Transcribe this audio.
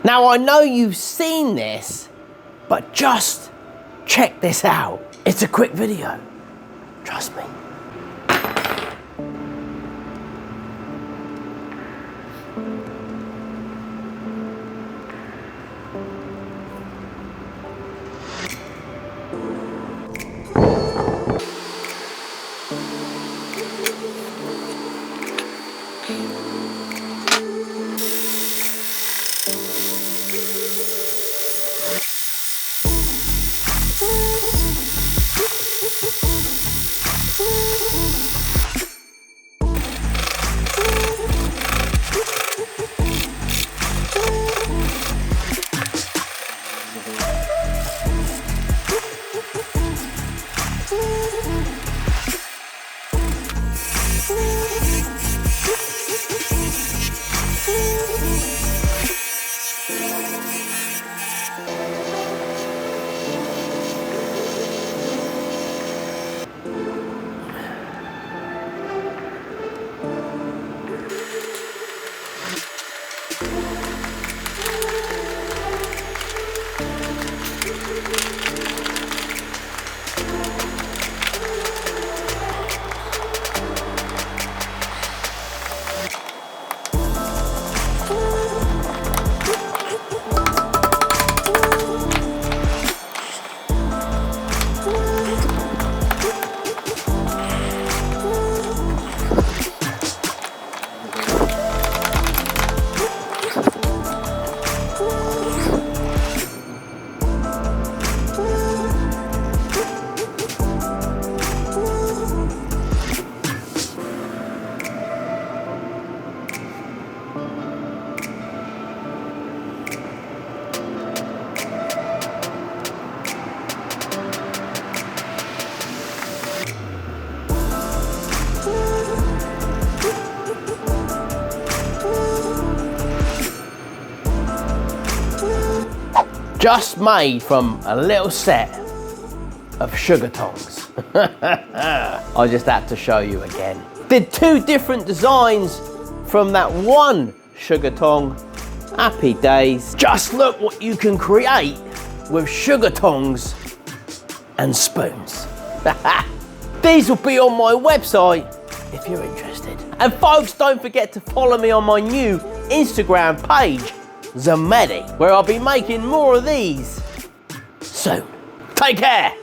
Now I know you've seen this, but just check this out. It's a quick video, trust me. Just made from a little set of sugar tongs. I just had to show you again. Did 2 different designs from that one sugar tong. Happy days. Just look what you can create with sugar tongs and spoons. These will be on my website if you're interested. And folks, don't forget to follow me on my new Instagram page, Zamedi, where I'll be making more of these soon. Take care.